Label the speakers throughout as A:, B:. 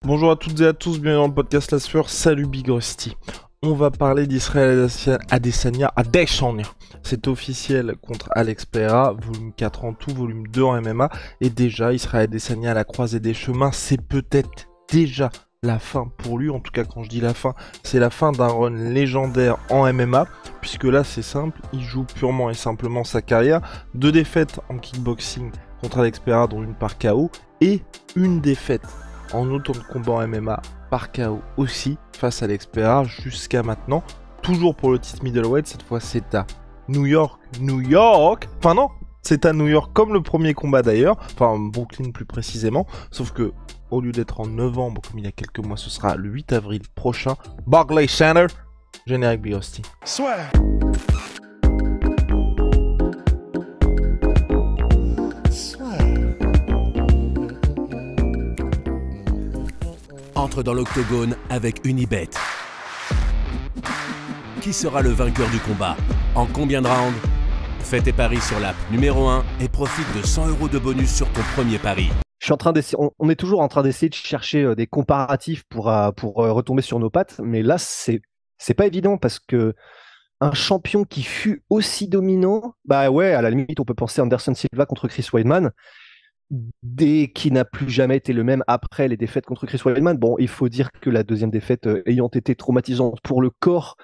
A: Bonjour à toutes et à tous, bienvenue dans le podcast La Sueur, salut Big Rusty. On va parler d'Israël Adesanya. C'est officiel contre Alex Pereira, volume 4 en tout, volume 2 en MMA. Et déjà, Israël Adesanya à la croisée des chemins, c'est peut-être déjà la fin pour lui. En tout cas, quand je dis la fin, c'est la fin d'un run légendaire en MMA. Puisque là, c'est simple, il joue purement et simplement sa carrière. 2 défaites en kickboxing contre Alex Pereira, dont une par KO. Et une défaite en autant de combats en MMA par KO aussi face à Alex Pereira jusqu'à maintenant. Toujours pour le titre middleweight, cette fois c'est à New York. Enfin non, c'est à New York comme le premier combat d'ailleurs, enfin Brooklyn plus précisément, sauf que au lieu d'être en novembre comme il y a quelques mois, ce sera le 8 avril prochain. Barclays Center, générique Big Rusty.
B: Soit.
C: Entre dans l'octogone avec Unibet. Qui sera le vainqueur du combat? En combien de rounds? Fais tes paris sur l'app numéro 1 et profite de 100 € de bonus sur ton premier pari.
D: Je suis en train d'essayer, on est toujours en train d'essayer de chercher des comparatifs pour retomber sur nos pattes, mais là c'est pas évident parce que un champion qui fut aussi dominant, bah ouais, à la limite on peut penser à Anderson Silva contre Chris Weidman, qui n'a plus jamais été le même après les défaites contre Chris Weidman. Bon, il faut dire que la deuxième défaite ayant été traumatisante pour le corps,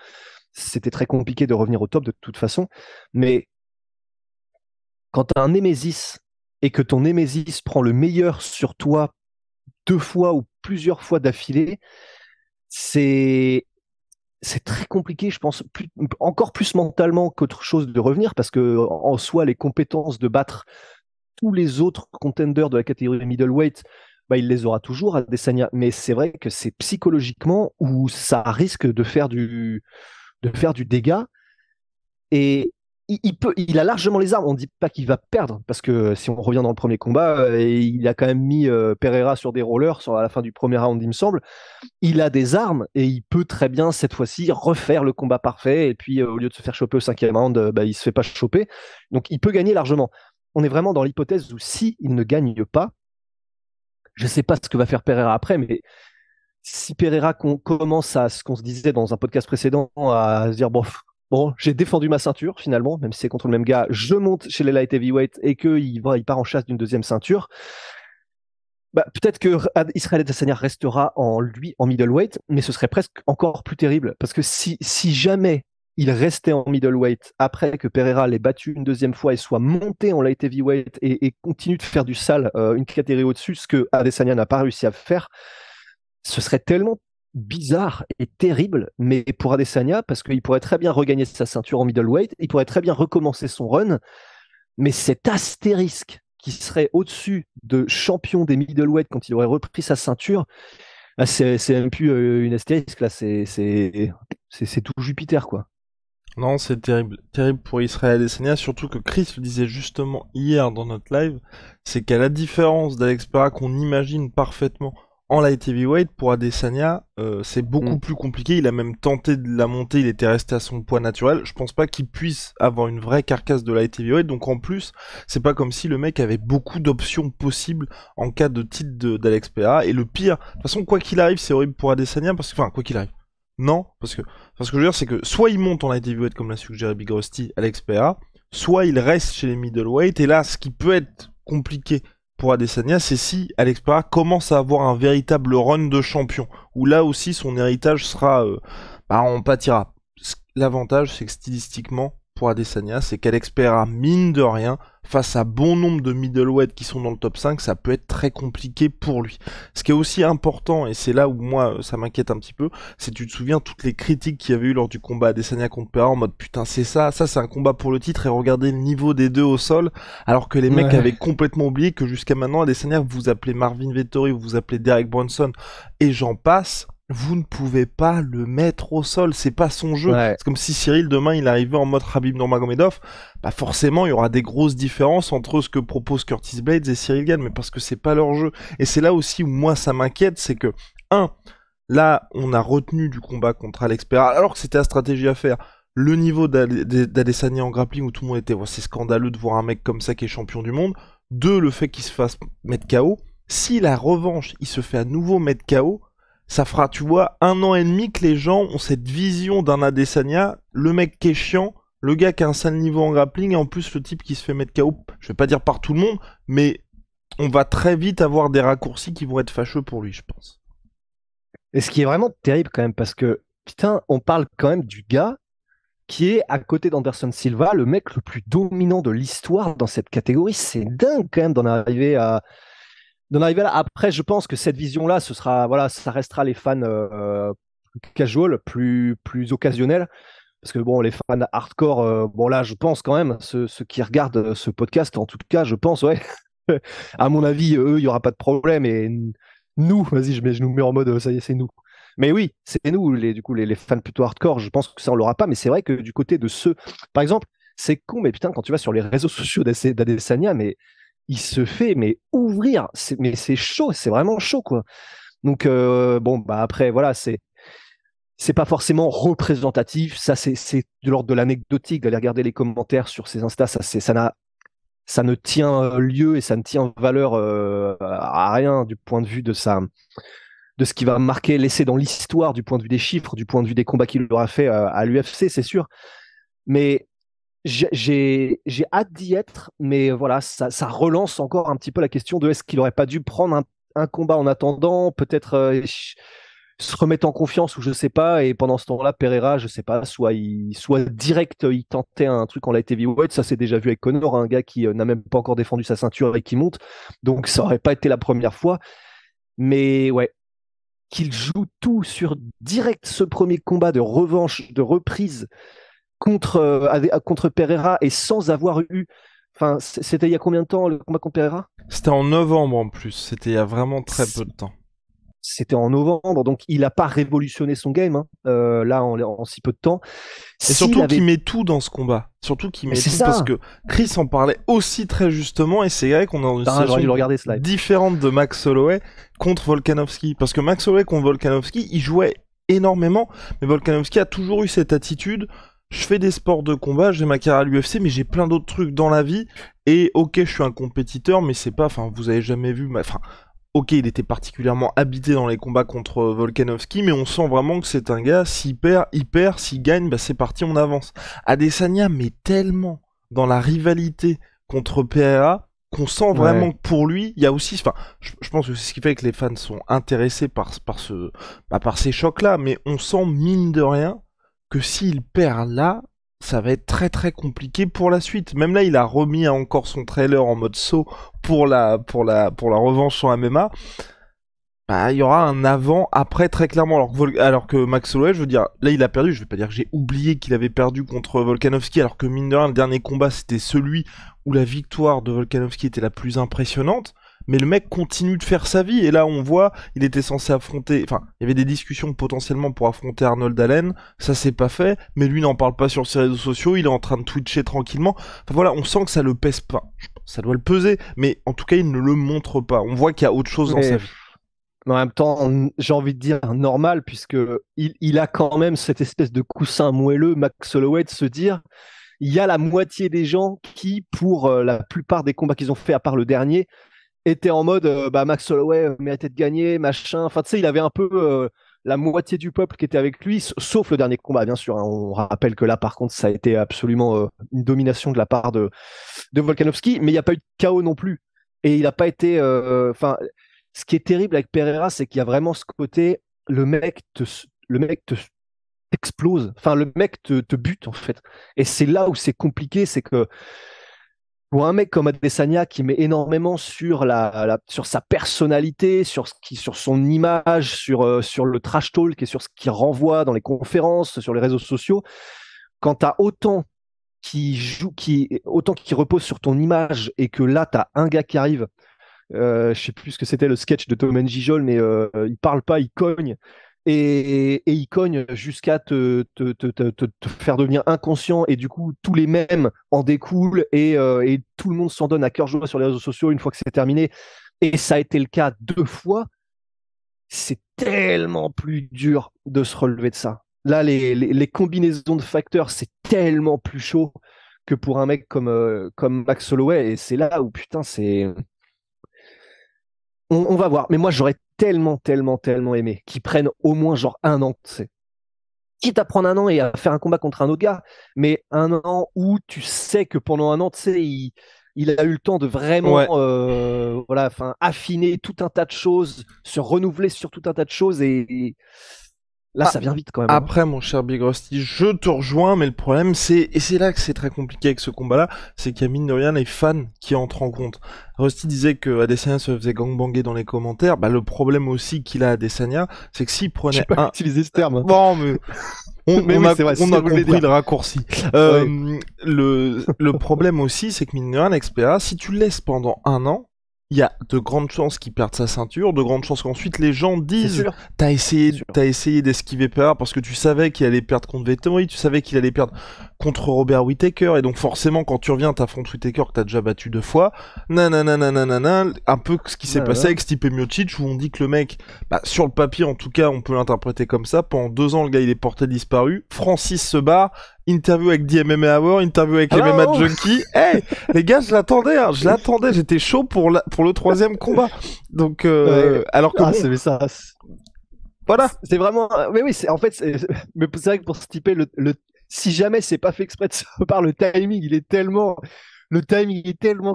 D: c'était très compliqué de revenir au top de toute façon, mais quand tu as un Némésis et que ton Némésis prend le meilleur sur toi 2 fois ou plusieurs fois d'affilée, c'est très compliqué, je pense, encore plus mentalement qu'autre chose de revenir, parce que en soi, les compétences de battre tous les autres contenders de la catégorie middleweight, bah, il les aura toujours, Adesanya. Mais c'est vrai que c'est psychologiquement où ça risque de faire du dégât. Et il a largement les armes. On ne dit pas qu'il va perdre, parce que si on revient dans le premier combat, il a quand même mis Pereira sur des rollers à la fin du premier round, il me semble. Il a des armes et il peut très bien, cette fois-ci, refaire le combat parfait. Et puis, au lieu de se faire choper au 5e round, bah, il se fait pas choper. Donc, il peut gagner largement. On est vraiment dans l'hypothèse où si il ne gagne pas, je ne sais pas ce que va faire Pereira après, mais si Pereira commence à ce qu'on se disait dans un podcast précédent, à se dire bon, j'ai défendu ma ceinture finalement, même si c'est contre le même gars, je monte chez les light heavyweight et qu'il part en chasse d'une deuxième ceinture, bah, peut-être que Israël Adesanya restera en middleweight, mais ce serait presque encore plus terrible, parce que si jamais il restait en middleweight après que Pereira l'ait battu une deuxième fois et soit monté en light heavyweight et continue de faire du sale une catégorie au-dessus, ce que Adesanya n'a pas réussi à faire, ce serait tellement bizarre et terrible, mais pour Adesanya, parce qu'il pourrait très bien regagner sa ceinture en middleweight, il pourrait très bien recommencer son run, mais cet astérisque qui serait au-dessus de champion des middleweight quand il aurait repris sa ceinture, c'est même plus une astérisque, là, c'est tout Jupiter, quoi.
A: Non, c'est terrible. Terrible pour Israël Adesanya, surtout que Chris le disait justement hier dans notre live, c'est qu'à la différence d'Alex Pereira qu'on imagine parfaitement en light heavyweight, pour Adesanya, c'est beaucoup plus compliqué. Il a même tenté de la monter, il était resté à son poids naturel. Je pense pas qu'il puisse avoir une vraie carcasse de light heavyweight, donc en plus, c'est pas comme si le mec avait beaucoup d'options possibles en cas de titre d'Alex Pereira. Et le pire, de toute façon, quoi qu'il arrive, c'est horrible pour Adesanya, parce que, enfin, quoi qu'il arrive. Non, parce que ce que je veux dire, c'est que soit il monte en light heavyweight comme l'a suggéré Big Rusty, Alex Pereira, soit il reste chez les middleweight. Et là, ce qui peut être compliqué pour Adesanya, c'est si Alex Pereira commence à avoir un véritable run de champion, où là aussi son héritage sera, on pâtira. L'avantage, c'est que stylistiquement, pour Adesanya, c'est qu'Alex Pereira, mine de rien, face à bon nombre de middleweight qui sont dans le top 5, ça peut être très compliqué pour lui. Ce qui est aussi important, et c'est là où moi ça m'inquiète un petit peu, c'est, tu te souviens, toutes les critiques qu'il y avait eu lors du combat Adesanya contre Pereira en mode putain c'est ça c'est un combat pour le titre, et regardez le niveau des deux au sol, alors que les mecs avaient complètement oublié que jusqu'à maintenant Adesanya, vous appelez Marvin Vettori, vous appelez Derek Brunson, et j'en passe, vous ne pouvez pas le mettre au sol, c'est pas son jeu. Ouais. C'est comme si Cyril demain il arrivait en mode Khabib Nurmagomedov, bah forcément il y aura des grosses différences entre ce que propose Curtis Blaydes et Cyril Gane, mais parce que c'est pas leur jeu. Et c'est là aussi où moi ça m'inquiète, c'est que là on a retenu du combat contre Alex Pereira, alors que c'était la stratégie à faire. Le niveau d'Adesanya en grappling où tout le monde était, c'est scandaleux de voir un mec comme ça qui est champion du monde. 2, le fait qu'il se fasse mettre KO. Si la revanche, il se fait à nouveau mettre KO, ça fera, tu vois, 1 an et demi que les gens ont cette vision d'un Adesanya, le mec qui est chiant, le gars qui a un sale niveau en grappling, et en plus le type qui se fait mettre KO, je vais pas dire par tout le monde, mais on va très vite avoir des raccourcis qui vont être fâcheux pour lui, je pense.
D: Et ce qui est vraiment terrible quand même, parce que, putain, on parle quand même du gars qui est à côté d'Anderson Silva, le mec le plus dominant de l'histoire dans cette catégorie. C'est dingue quand même d'en arriver là. Après, je pense que cette vision-là, ce sera, voilà, ça restera les fans plus casual, plus occasionnels. Parce que bon, les fans hardcore, bon là, je pense quand même, ceux qui regardent ce podcast, en tout cas, je pense, ouais, à mon avis, eux, il n'y aura pas de problème. Et nous, vas-y, je nous mets en mode, ça y est, c'est nous. Mais oui, c'est nous, du coup, les fans plutôt hardcore, je pense que ça, on l'aura pas. Mais c'est vrai que du côté de ceux, par exemple, c'est con, mais putain, quand tu vas sur les réseaux sociaux d'Adesanya, mais il se fait mais ouvrir, mais c'est chaud, c'est vraiment chaud, quoi. Donc, bon, bah après, voilà, c'est pas forcément représentatif. Ça, c'est de l'ordre de l'anecdotique d'aller regarder les commentaires sur ces Insta. Ça ne tient lieu et ça ne tient valeur à rien du point de vue de ce qui va marquer l'essai dans l'histoire, du point de vue des chiffres, du point de vue des combats qu'il aura fait à l'UFC, c'est sûr. Mais j'ai hâte d'y être, mais voilà, ça relance encore un petit peu la question de est-ce qu'il n'aurait pas dû prendre un combat en attendant, peut-être se remettre en confiance ou je sais pas, et pendant ce temps-là, Pereira, je sais pas, soit direct, il tentait un truc en light heavyweight, ça s'est déjà vu avec Conor, un gars qui n'a même pas encore défendu sa ceinture et qui monte, donc ça aurait pas été la première fois, mais ouais, qu'il joue tout sur direct ce premier combat de revanche, de reprise contre Pereira et sans avoir eu. Enfin, c'était il y a combien de temps le combat contre Pereira?
A: C'était en novembre en plus, c'était il y a vraiment très
D: C-
A: peu de temps.
D: C'était en novembre, donc il n'a pas révolutionné son game, hein, là en si peu de temps.
A: Et
D: S'il
A: surtout qu'il
D: avait.
A: met tout dans ce combat. Surtout qu'il
D: Mais
A: met
D: c'est
A: tout parce
D: ça!
A: que Chris en parlait aussi très justement et c'est vrai qu'on est dans une
D: Putain, j'aurais dû
A: situation
D: le regarder ce live.
A: différente de Max Holloway contre Volkanovski. Parce que Max Holloway contre Volkanovski, il jouait énormément, mais Volkanovski a toujours eu cette attitude. Je fais des sports de combat, j'ai ma carrière à l'UFC, mais j'ai plein d'autres trucs dans la vie. Et ok, je suis un compétiteur, mais c'est pas, enfin, vous avez jamais vu, enfin, ok, il était particulièrement habité dans les combats contre Volkanovski, mais on sent vraiment que c'est un gars, s'il perd, il perd, s'il gagne, bah c'est parti, on avance. Adesanya met tellement dans la rivalité contre Pereira qu'on sent
D: Ouais.
A: vraiment que pour lui, il y a aussi, enfin, je pense que c'est ce qui fait que les fans sont intéressés par ces chocs-là, mais on sent mine de rien que s'il perd là, ça va être très très compliqué pour la suite. Même là, il a remis encore son trailer en mode saut pour la revanche en MMA. Bah, il y aura un avant, après très clairement. Alors que Max Holloway, je veux dire, là il a perdu. Je vais pas dire que j'ai oublié qu'il avait perdu contre Volkanovski, alors que mine de rien, le dernier combat c'était celui où la victoire de Volkanovski était la plus impressionnante. Mais le mec continue de faire sa vie. Et là, on voit, il était censé affronter. Enfin, il y avait des discussions potentiellement pour affronter Arnold Allen. Ça s'est pas fait. Mais lui n'en parle pas sur ses réseaux sociaux. Il est en train de twitcher tranquillement. Enfin voilà, on sent que ça le pèse pas. Ça doit le peser. Mais en tout cas, il ne le montre pas. On voit qu'il y a autre chose dans sa
D: Mais
A: vie.
D: en même temps, j'ai envie de dire normal, puisque il a quand même cette espèce de coussin moelleux, Max Holloway, de se dire il y a la moitié des gens qui, pour la plupart des combats qu'ils ont fait, à part le dernier, était en mode bah, Max Holloway méritait de gagner, machin. Enfin, tu sais, il avait un peu la moitié du peuple qui était avec lui, sauf le dernier combat, bien sûr, hein. On rappelle que là, par contre, ça a été absolument une domination de la part de Volkanovski, mais il n'y a pas eu de chaos non plus. Et il n'a pas été. Enfin, ce qui est terrible avec Pereira, c'est qu'il y a vraiment ce côté, le mec t'explose. Enfin, le mec te bute, en fait. Et c'est là où c'est compliqué, c'est que pour un mec comme Adesanya qui met énormément sur sa personnalité, sur son image, sur le trash talk et sur ce qu'il renvoie dans les conférences, sur les réseaux sociaux, quand tu as autant qui repose sur ton image et que là, tu as un gars qui arrive, je sais plus ce que c'était le sketch de Tom Gijol, mais il parle pas, il cogne. Et il cogne jusqu'à te faire devenir inconscient et du coup tous les mêmes en découlent et tout le monde s'en donne à cœur joie sur les réseaux sociaux une fois que c'est terminé et ça a été le cas 2 fois. C'est tellement plus dur de se relever de ça. Là, les combinaisons de facteurs, c'est tellement plus chaud que pour un mec comme Max Holloway et c'est là où putain c'est On va voir. Mais moi, j'aurais tellement aimé qu'ils prennent au moins genre un an, tu sais. Quitte à prendre un an et à faire un combat contre un autre gars, mais un an où tu sais que pendant un an, tu sais, il a eu le temps de vraiment
A: Ouais.
D: voilà, affiner tout un tas de choses, se renouveler sur tout un tas de choses, et là,
A: Ah,
D: ça vient vite quand même, hein.
A: après, mon cher Big Rusty, je te rejoins, mais le problème, et c'est là que c'est très compliqué avec ce combat-là, c'est qu'il y a mine de rien les fans qui entrent en compte. Rusty disait que Adesanya se faisait gangbanger dans les commentaires, bah, le problème aussi qu'il a Adesanya, c'est que s'il
D: Je
A: prenait
D: sais pas utiliser ce terme, hein.
A: Bon, mais
D: Mais oui, c'est vrai,
A: on
D: c'est
A: a
D: ce que je voulais
A: compris
D: dire.
A: le raccourci. Le problème aussi, c'est que mine de rien, l'Expera, si tu le laisses pendant un an, il y a de grandes chances qu'il perde sa ceinture, de grandes chances qu'ensuite les gens
D: C'est
A: disent
D: sûr. C'est sûr.
A: t'as essayé d'esquiver Pereira parce que tu savais qu'il allait perdre contre Vettori, tu savais qu'il allait perdre contre Robert Whittaker, et donc forcément quand tu reviens t'affrontes Whittaker que t'as déjà battu 2 fois, nanana, un peu ce qui s'est
D: Voilà.
A: passé avec Stipe Miocic où on dit que le mec, bah, sur le papier en tout cas on peut l'interpréter comme ça, pendant 2 ans le gars il est porté disparu, Francis se barre, interview avec DMMA Hour, interview avec
D: Ah
A: MMA
D: non.
A: Junkie. Hey, les gars, je l'attendais, j'étais chaud pour le troisième combat. Donc,
D: Ouais.
A: alors que
D: Ah,
A: bon,
D: c'est ça.
A: voilà.
D: C'est vraiment. Mais oui, en fait, mais c'est vrai que pour se typer, si jamais c'est pas fait exprès de sa part, le timing, il est tellement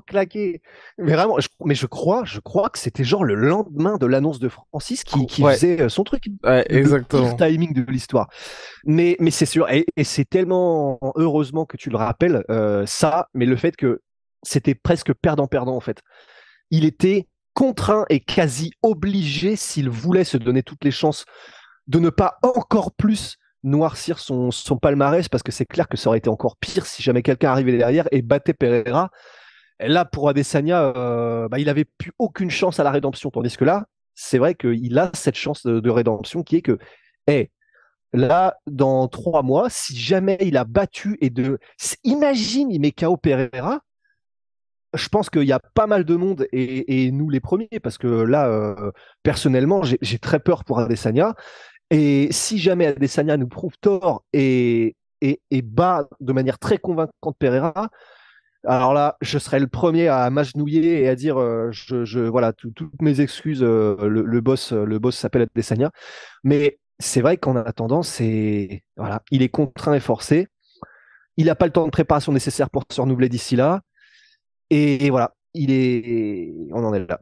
D: claqué. Mais vraiment, mais je crois que c'était genre le lendemain de l'annonce de Francis qui
A: Ouais.
D: faisait son truc.
A: Ouais,
D: Le
A: exactement.
D: pire timing de l'histoire. Mais c'est sûr, et c'est tellement heureusement que tu le rappelles, ça, mais le fait que c'était presque perdant-perdant en fait. Il était contraint et quasi obligé, s'il voulait se donner toutes les chances, de ne pas encore plus noircir son palmarès, parce que c'est clair que ça aurait été encore pire si jamais quelqu'un arrivait derrière et battait Pereira. Et là, pour Adesanya, il avait plus aucune chance à la rédemption, tandis que là, c'est vrai qu'il a cette chance de rédemption qui est que, hey, là, dans 3 mois, si jamais il a battu imagine, il met KO Pereira, je pense qu'il y a pas mal de monde, et nous les premiers, parce que là, personnellement, j'ai très peur pour Adesanya. Et si jamais Adesanya nous prouve tort et bat de manière très convaincante Pereira, alors là, je serai le premier à m'agenouiller et à dire, voilà, toutes mes excuses, le boss s'appelle Adesanya. Mais c'est vrai qu'en attendant, voilà, il est contraint et forcé. Il n'a pas le temps de préparation nécessaire pour se renouveler d'ici là. Et voilà, on en est là.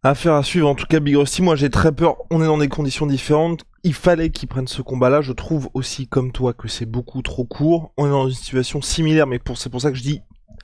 A: Affaire à suivre. En tout cas, Big Rusty, moi j'ai très peur. On est dans des conditions différentes. Il fallait qu'il prenne ce combat-là. Je trouve aussi, comme toi, que c'est beaucoup trop court. On est dans une situation similaire, mais c'est pour ça que je dis,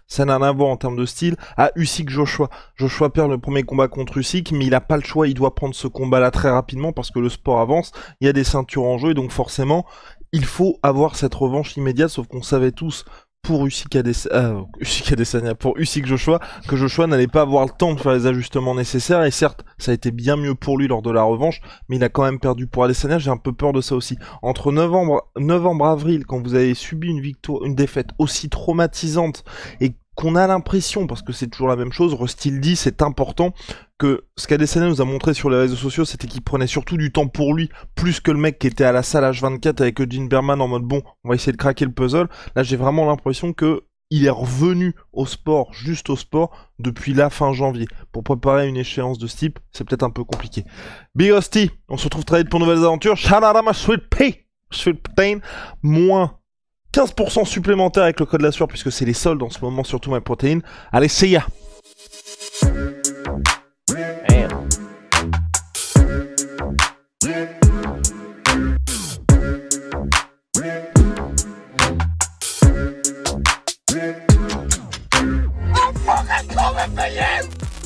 A: ça n'a rien à voir en termes de style, à Usyk Joshua. Joshua perd le premier combat contre Usyk, mais il a pas le choix, il doit prendre ce combat-là très rapidement parce que le sport avance, il y a des ceintures en jeu, et donc forcément, il faut avoir cette revanche immédiate, sauf qu'on savait tous, pour Usyk Adesanya, pour Usyk Joshua, que Joshua n'allait pas avoir le temps de faire les ajustements nécessaires, et certes, ça a été bien mieux pour lui lors de la revanche, mais il a quand même perdu pour Adesanya, j'ai un peu peur de ça aussi. Entre novembre, avril, quand vous avez subi une défaite aussi traumatisante, et qu'on a l'impression, parce que c'est toujours la même chose, Rusty le dit, c'est important, que ce qu'Adesanya nous a montré sur les réseaux sociaux, c'était qu'il prenait surtout du temps pour lui, plus que le mec qui était à la salle H24 avec Eugene Berman en mode bon, on va essayer de craquer le puzzle. Là, j'ai vraiment l'impression que il est revenu au sport, juste au sport, depuis la fin janvier. Pour préparer une échéance de ce type, c'est peut-être un peu compliqué. Big Rusty, on se retrouve très vite pour de nouvelles aventures. Shout out à ma sweet protein, moins 15% supplémentaire avec le code de la sueur, puisque c'est les soldes en ce moment, surtout ma protéine. Allez, see ya!
B: I'm fucking coming for you!